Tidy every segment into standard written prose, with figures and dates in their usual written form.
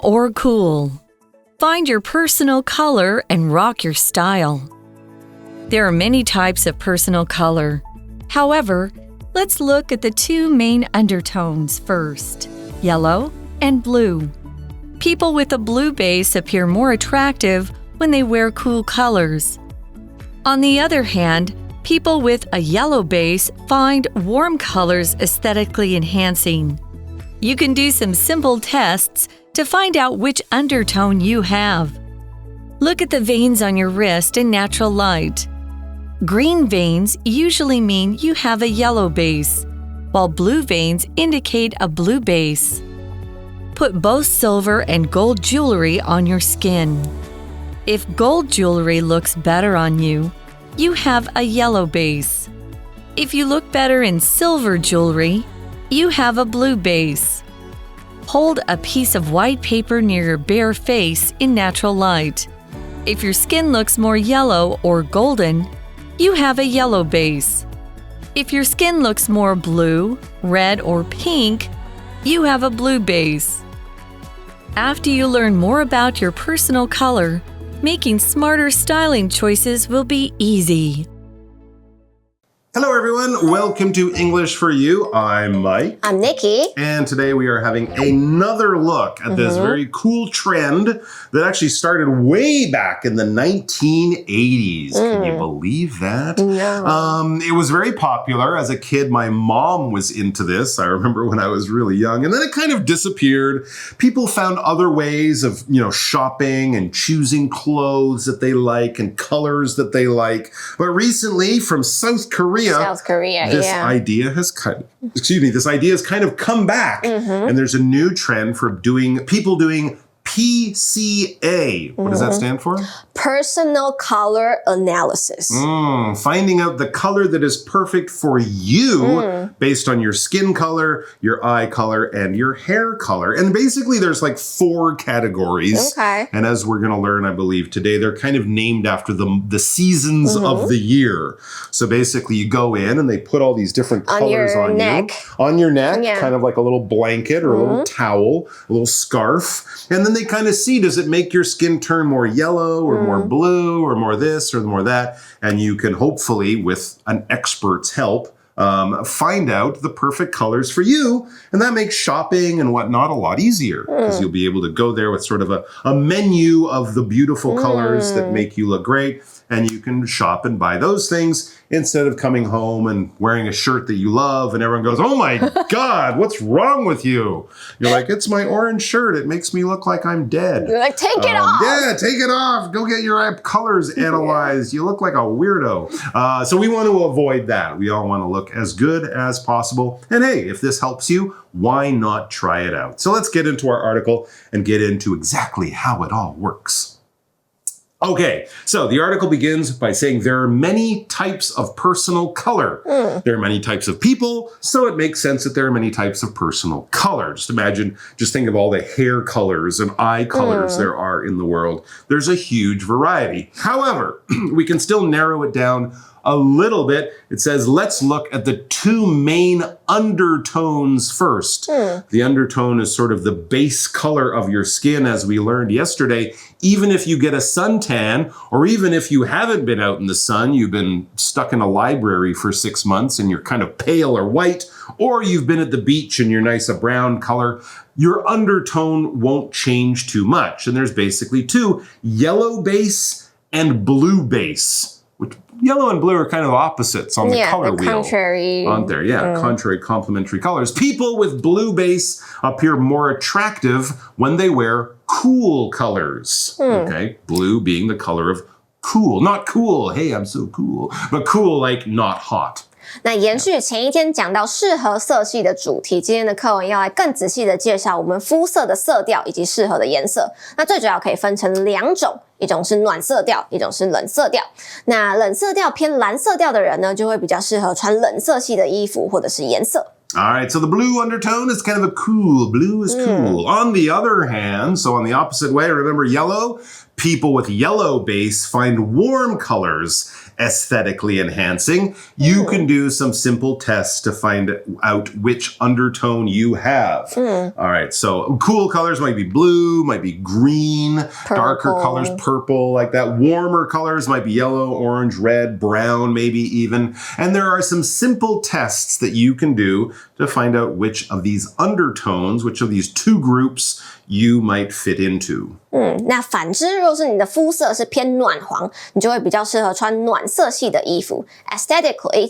Warm or cool? Find your personal color and rock your style. There are many types of personal color. However, let's look at the two main undertones first, yellow and blue. People with a blue base appear more attractive when they wear cool colors. On the other hand, people with a yellow base find warm colors aesthetically enhancing. You can do some simple tests to find out which undertone you have. Look at the veins on your wrist in natural light. Green veins usually mean you have a yellow base, while blue veins indicate a blue base. Put both silver and gold jewelry on your skin. If gold jewelry looks better on you, you have a yellow base. If you look better in silver jewelry, you have a blue base. Hold a piece of white paper near your bare face in natural light. If your skin looks more yellow or golden, you have a yellow base. If your skin looks more blue, red, or pink, you have a blue base. After you learn more about your personal color, making smarter styling choices will be easy. Hello everyone, welcome to English for You. I'm Mike. I'm Nikki. And today we are having another look at this very cool trend that actually started way back in the 1980s. Can you believe that? No. It was very popular. As a kid, my mom was into this. I remember when I was really young. And then it kind of disappeared. People found other ways of, shopping and choosing clothes that they like and colors that they like. But recently, from South Korea, this idea has kind of come back, and there's a new trend for people doing PCA. What does that stand for? Personal color analysis. Finding out the color that is perfect for you based on your skin color, your eye color, and your hair color. And basically there's like 4 categories. Okay. And as we're going to learn, I believe, today, they're kind of named after the seasons of the year. So basically you go in and they put all these different colors on neck. you. On your neck. Kind of like a little blanket or a little towel, a little scarf. And then they kind of see, does it make your skin turn more yellow or more blue or more this or more that? And you can hopefully, with an expert's help, find out the perfect colors for you. And that makes shopping and whatnot a lot easier because you'll be able to go there with sort of a menu of the beautiful colors that make you look great. And you can shop and buy those things instead of coming home and wearing a shirt that you love and everyone goes, oh my God, what's wrong with you? You're like, it's my orange shirt. It makes me look like I'm dead. You're like, take it off. Yeah, take it off. Go get your colors analyzed. You look like a weirdo. So we want to avoid that. We all want to look as good as possible. And hey, if this helps you, why not try it out? So let's get into our article and get into exactly how it all works. Okay, so the article begins by saying there are many types of personal color. There are many types of people, so it makes sense that there are many types of personal color. Just think of all the hair colors and eye colors there are in the world. There's a huge variety. However, we can still narrow it down a little bit. It says, let's look at the 2 main undertones first. The undertone is sort of the base color of your skin, as we learned yesterday. Even if you get a suntan, or even if you haven't been out in the sun, you've been stuck in a library for 6 months and you're kind of pale or white, or you've been at the beach and you're nice a brown color, your undertone won't change too much. And there's basically 2, yellow base and blue base. Which yellow and blue are kind of opposites on the color wheel. Contrary. Aren't there? Yeah, contrary complementary colors. People with blue base appear more attractive when they wear cool colors. Okay, blue being the color of cool. Not cool, hey, I'm so cool. But cool like not hot. 那延续前一天讲到适合色系的主题，今天的课文要来更仔细的介绍我们肤色的色调以及适合的颜色。那最主要可以分成2种，一种是暖色调，一种是冷色调。那冷色调偏蓝色调的人呢，就会比较适合穿冷色系的衣服或者是颜色。All right, so the blue undertone is kind of a cool. Blue is cool. On the other hand, so on the opposite way, remember yellow? People with yellow base find warm colors aesthetically enhancing, you can do some simple tests to find out which undertone you have. All right, so cool colors might be blue, might be green, darker colors, purple, like that. Warmer colors might be yellow, orange, red, brown, maybe even. And there are some simple tests that you can do to find out which of these undertones, which of these two groups you might fit into. 那反之，如果是你的肤色是偏暖黄，你就会比较适合穿暖色系的衣服。Aesthetically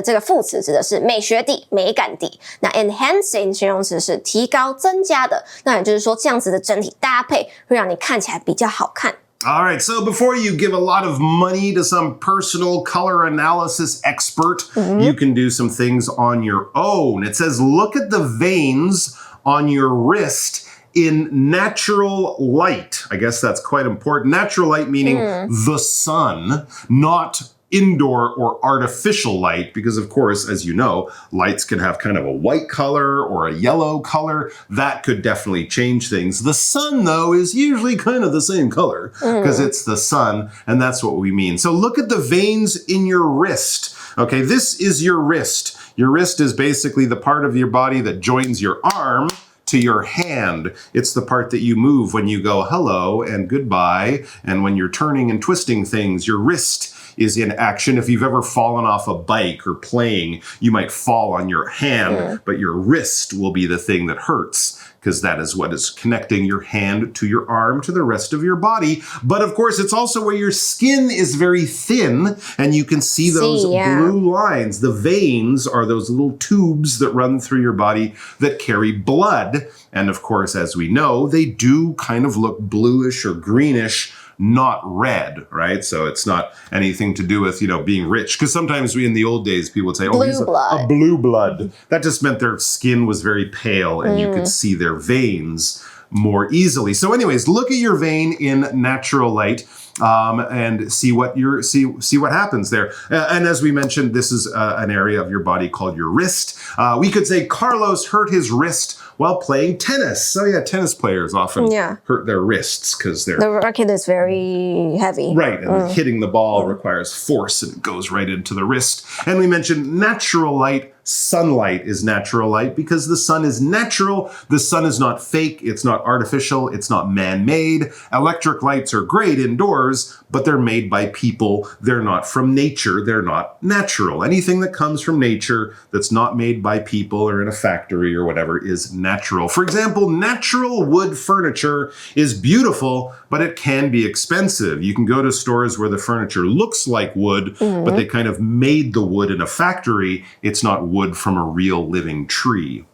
这个副词指的是美学底、美感底。那 enhancing 形容词是提高、增加的。那也就是说，这样子的整体搭配会让你看起来比较好看。All right, so before you give a lot of money to some personal color analysis expert, you can do some things on your own. It says, look at the veins on your wrist in natural light. I guess that's quite important. Natural light meaning the sun, not indoor or artificial light, because of course, as you know, lights can have kind of a white color or a yellow color. That could definitely change things. The sun, though, is usually kind of the same color because it's the sun, and that's what we mean. So look at the veins in your wrist. Okay, this is your wrist. Your wrist is basically the part of your body that joins your arm to your hand. It's the part that you move when you go hello and goodbye, and when you're turning and twisting things, your wrist is in action. If you've ever fallen off a bike or playing, you might fall on your hand, but your wrist will be the thing that hurts because that is what is connecting your hand to your arm to the rest of your body. But of course, it's also where your skin is very thin and you can see those blue lines. The veins are those little tubes that run through your body that carry blood. And of course, as we know, they do kind of look bluish or greenish, not red, right? So it's not anything to do with, being rich. Because sometimes in the old days, people would say, oh, he's a blue blood. That just meant their skin was very pale and you could see their veins more easily. So anyways, look at your vein in natural light. And see what happens there. And as we mentioned, this is an area of your body called your wrist. We could say Carlos hurt his wrist while playing tennis. So yeah, tennis players often hurt their wrists because the racket is very heavy. Right, and hitting the ball requires force and it goes right into the wrist. And we mentioned natural light. Sunlight is natural light because the sun is natural. The sun is not fake. It's not artificial. It's not man-made. Electric lights are great indoors, but they're made by people. They're not from nature. They're not natural. Anything that comes from nature that's not made by people or in a factory or whatever is natural. For example, natural wood furniture is beautiful, but it can be expensive. You can go to stores where the furniture looks like wood, but they kind of made the wood in a factory. It's not wood from a real living tree.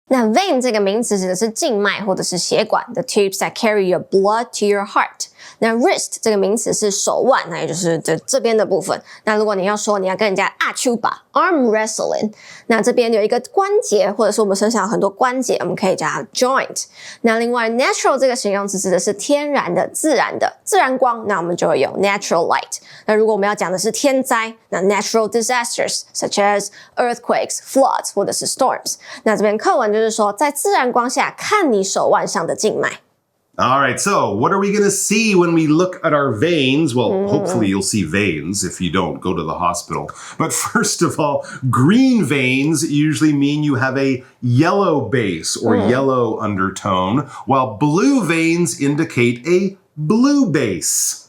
那 vein 这个名词指的是静脉或者是血管 the tubes that carry your blood to your heart. 那 wrist 这个名词是手腕，那也就是这边的部分。那如果你要说你要跟人家秋吧 arm wrestling， 那这边有一个关节，或者是我们身上有很多关节，我们可以叫它 joint。那另外 natural 这个形容词指的是天然的、自然的、自然光，那我们就会有 natural light。那如果我们要讲的是天灾，那 natural disasters such as earthquakes, floods 或者是 storms。那这边课文就是说，在自然光下看你手腕上的静脉。All right, so what are we going to see when we look at our veins? Well, hopefully you'll see veins. If you don't, go to the hospital. But first of all, green veins usually mean you have a yellow base or yellow undertone, while blue veins indicate a blue base.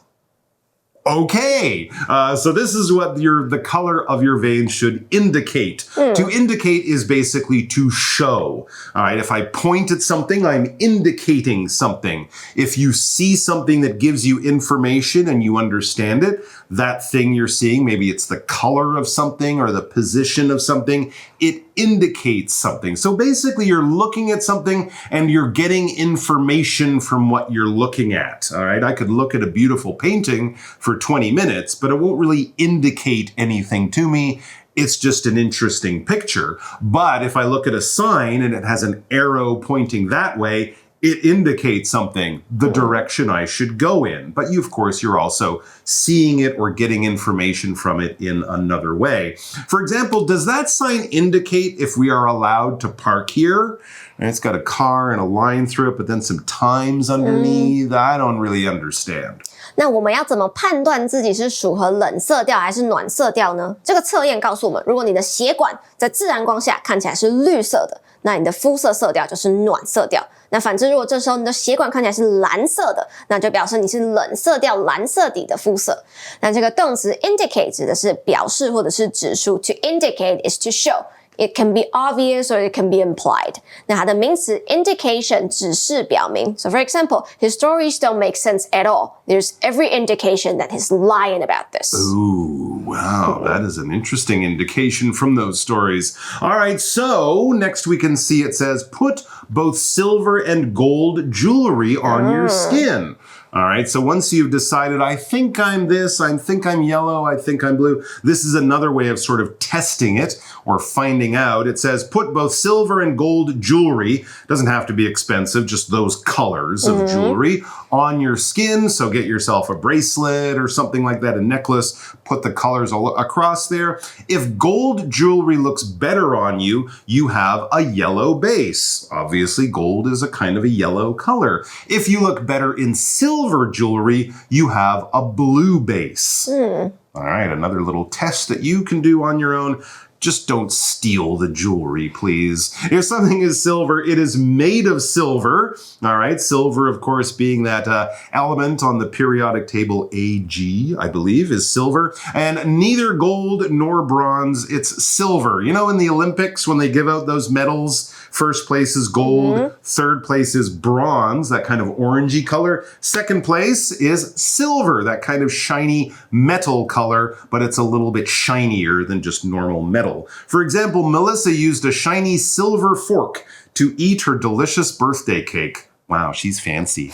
Okay, so this is what the color of your veins should indicate. To indicate is basically to show. All right, if I point at something, I'm indicating something. If you see something that gives you information and you understand it, that thing you're seeing, maybe it's the color of something or the position of something, it indicates something. So basically you're looking at something and you're getting information from what you're looking at. All right, I could look at a beautiful painting for 20 minutes, but it won't really indicate anything to me. It's just an interesting picture. But if I look at a sign and it has an arrow pointing that way, it indicates something, the direction I should go in. But of course, you're also seeing it or getting information from it in another way. For example, does that sign indicate if we are allowed to park here? And it's got a car and a line through it, but then some times underneath. I don't really understand. 那我们要怎么判断自己是属于冷色调还是暖色调呢？这个测验告诉我们，如果你的血管在自然光下看起来是绿色的，那你的肤色色调就是暖色调。那反之，如果这时候你的血管看起来是蓝色的，那就表示你是冷色调蓝色底的肤色。那这个动词 indicate 指的是表示或者是指出 ，to indicate is to show。It can be obvious or it can be implied. 那它的名词 indication 指示表明。So for example, his stories don't make sense at all. There's every indication that he's lying about this. Ooh, wow, that is an interesting indication from those stories. All right, so next we can see it says, put both silver and gold jewelry on your skin. All right, so once you've decided, I think I'm this, I think I'm yellow, I think I'm blue, this is another way of sort of testing it or finding out. It says, put both silver and gold jewelry, doesn't have to be expensive, just those colors of jewelry, on your skin. So get yourself a bracelet or something like that, a necklace, put the colors all across there. If gold jewelry looks better on you, you have a yellow base. Obviously, gold is a kind of a yellow color. If you look better in silver jewelry, you have a blue base. All right, another little test that you can do on your own. Just don't steal the jewelry, please. If something is silver, it is made of silver. All right, silver, of course, being that element on the periodic table Ag, I believe, is silver. And neither gold nor bronze, it's silver. You know, in the Olympics, when they give out those medals, first place is gold, third place is bronze, that kind of orangey color. Second place is silver, that kind of shiny metal color, but it's a little bit shinier than just normal metal. For example, Melissa used a shiny silver fork to eat her delicious birthday cake. Wow, she's fancy.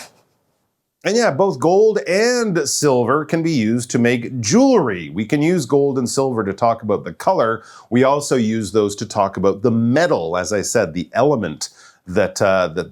And yeah, both gold and silver can be used to make jewelry. We can use gold and silver to talk about the color. We also use those to talk about the metal, as I said, the element that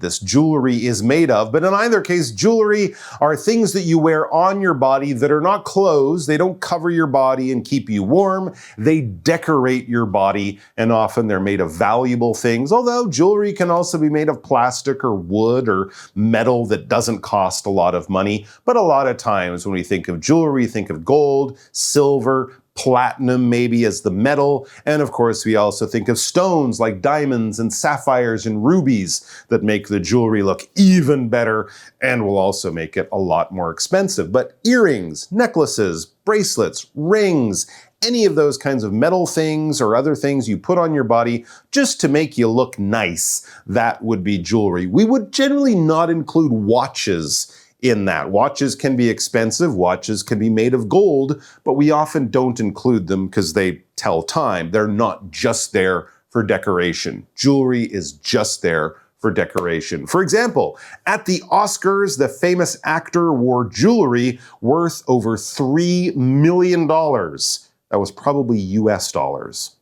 this jewelry is made of. But in either case, jewelry are things that you wear on your body that are not clothes. They don't cover your body and keep you warm. They decorate your body, and often they're made of valuable things, although jewelry can also be made of plastic or wood or metal that doesn't cost a lot of money. But a lot of times when we think of jewelry, think of gold, silver, platinum maybe as the metal, and of course we also think of stones like diamonds and sapphires and rubies that make the jewelry look even better and will also make it a lot more expensive. But earrings, necklaces, bracelets, rings, any of those kinds of metal things or other things you put on your body just to make you look nice, that would be jewelry. We would generally not include watches in that. Watches can be expensive, watches can be made of gold, but we often don't include them because they tell time. They're not just there for decoration. Jewelry is just there for decoration. For example, at the Oscars, the famous actor wore jewelry worth over $3 million. That was probably US dollars.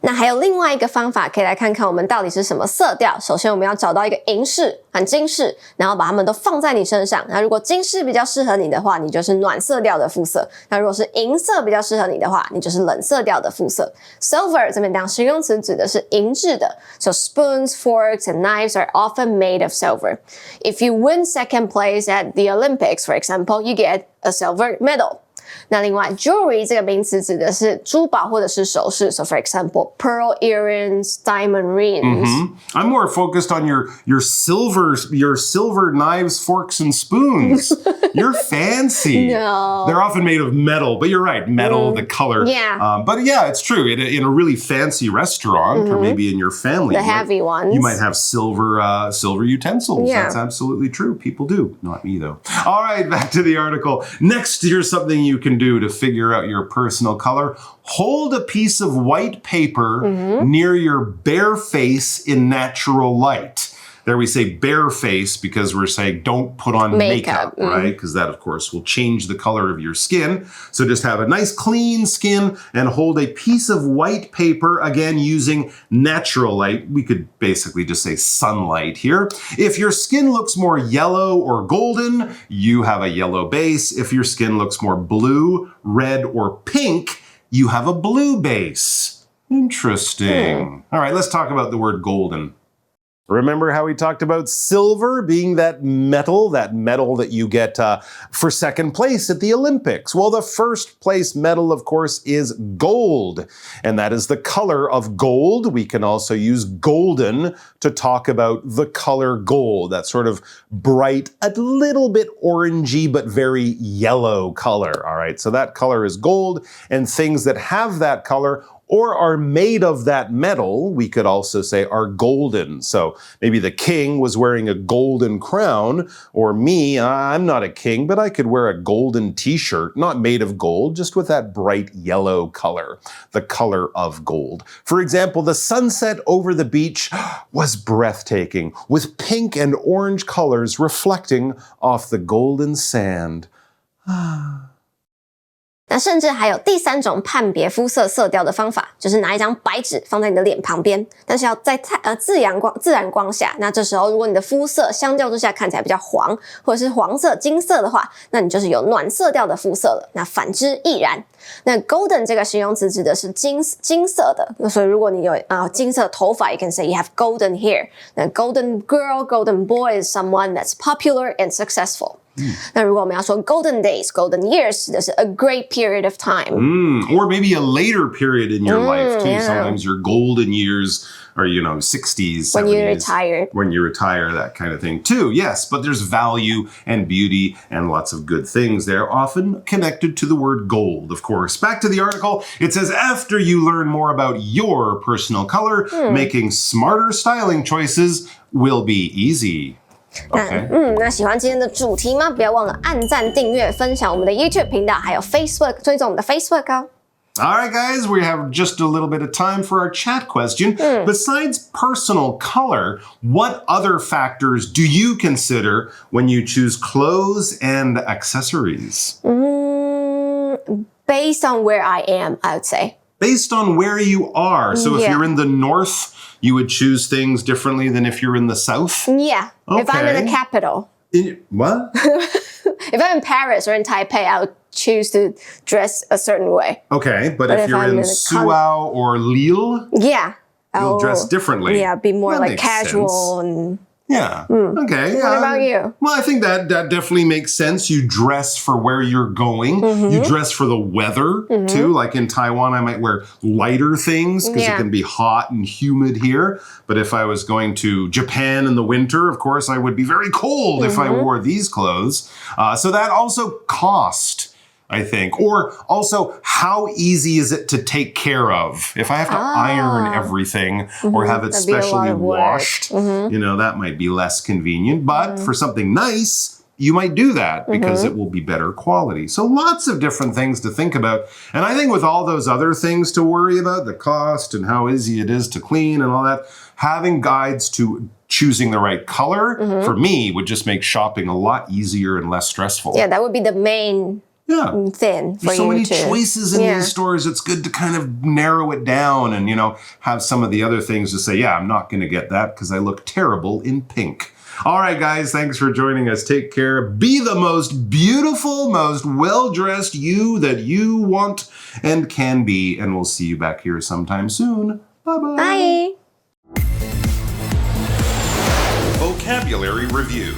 那还有另外一个方法可以来看看我们到底是什么色调。首先我们要找到一个银饰和金饰，然后把它们都放在你身上。那如果金饰比较适合你的话，你就是暖色调的肤色。那如果是银色比较适合你的话，你就是冷色调的肤色。Silver 这边当形容词指的是银质的。So spoons, forks, and knives are often made of silver. If you win second place at the Olympics, for example, you get a silver medal. 那另外 jewelry 这个名词指的是珠宝或者是首饰 So for example, pearl earrings, diamond rings. I'm more focused on your silver knives, forks, and spoons. You're fancy. No. They're often made of metal, but you're right, metal, the color. Yeah. But yeah, it's true. In a really fancy restaurant or maybe in your family, The heavy ones. You might have silver utensils. Yeah. That's absolutely true. People do. Not me, though. All right, back to the article. Next, here's something you can do to figure out your personal color. Hold a piece of white paper near your bare face in natural light. There we say bare face because we're saying don't put on makeup, right? Because that, of course, will change the color of your skin. So just have a nice clean skin and hold a piece of white paper, again, using natural light. We could basically just say sunlight here. If your skin looks more yellow or golden, you have a yellow base. If your skin looks more blue, red, or pink, you have a blue base. Interesting. All right, let's talk about the word golden. Remember how we talked about silver being that medal that you get for second place at the Olympics? Well, the first place medal, of course, is gold, and that is the color of gold. We can also use golden to talk about the color gold, that sort of bright, a little bit orangey, but very yellow color. All right, so that color is gold, and things that have that color or are made of that metal, we could also say are golden. So maybe the king was wearing a golden crown, or me, I'm not a king, but I could wear a golden t-shirt, not made of gold, just with that bright yellow color, the color of gold. For example, the sunset over the beach was breathtaking, with pink and orange colors reflecting off the golden sand. 那甚至还有第三种判别肤色色调的方法，就是拿一张白纸放在你的脸旁边，但是要在自然光下。那这时候如果你的肤色相较之下看起来比较黄，或者是黄色、金色的话，那你就是有暖色调的肤色了。那反之亦然。那 golden 这个形容词指的是金色的，所以如果你有金色头发 you can say you have golden hair. 那 golden girl, golden boy is someone that's popular and successful. 那如果我们要说 golden days, golden years, 指的是 a great period of time. Or maybe a later period in your life too. Yeah. Sometimes your golden years are, 60s, 70s. When you retire. When you retire, that kind of thing too. Yes, but there's value and beauty and lots of good things there, often connected to the word gold, of course. Back to the article, it says, after you learn more about your personal color, making smarter styling choices will be easy. Okay. 那喜欢今天的主题吗？不要忘了按赞、订阅、分享我们的 YouTube 频道，还有 Facebook 追踪我们的 Facebook 哦。All right, guys, we have just a little bit of time for our chat question. Besides personal color, what other factors do you consider when you choose clothes and accessories? Based on where I am, I would say. Based on where you are. So if you're in the north, you would choose things differently than if you're in the south? Yeah. Okay. If I'm in the capital. What? If I'm in Paris or in Taipei, I would choose to dress a certain way. Okay, but if you're in Suao or Lille, you'll dress differently. Yeah, be more like casual and... Yeah. Okay. What about you? Well, I think that definitely makes sense. You dress for where you're going. You dress for the weather too. Like in Taiwan, I might wear lighter things because it can be hot and humid here. But if I was going to Japan in the winter, of course, I would be very cold if I wore these clothes. So that also cost, I think. Or also, how easy is it to take care of? If I have to iron everything or have it specially washed, that might be less convenient. But for something nice, you might do that because it will be better quality. So lots of different things to think about. And I think with all those other things to worry about, the cost and how easy it is to clean and all that, having guides to choosing the right color, for me, would just make shopping a lot easier and less stressful. Yeah, that would be the main... thin for There's so you many to, choices in these stores. It's good to kind of narrow it down and, have some of the other things to say, I'm not going to get that because I look terrible in pink. All right, guys, thanks for joining us. Take care. Be the most beautiful, most well-dressed you that you want and can be. And we'll see you back here sometime soon. Bye-bye. Bye. Vocabulary Review.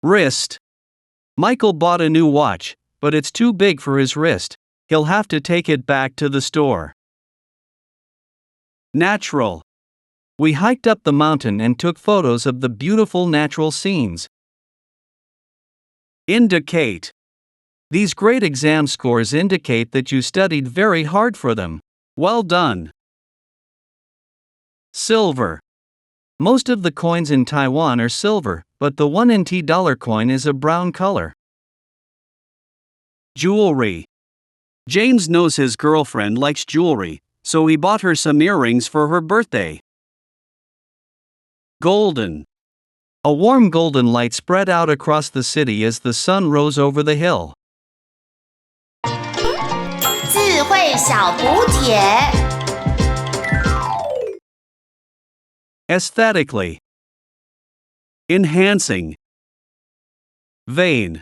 Wrist. Michael bought a new watch, but it's too big for his wrist. He'll have to take it back to the store. Natural. We hiked up the mountain and took photos of the beautiful natural scenes. Indicate. These great exam scores indicate that you studied very hard for them. Well done. Silver. Most of the coins in Taiwan are silver, but the 1 NT dollar coin is a brown color. Jewelry. James knows his girlfriend likes jewelry, so he bought her some earrings for her birthday. Golden. A warm golden light spread out across the city as the sun rose over the hill. 智慧小补帖 Aesthetically. Enhancing. Vain.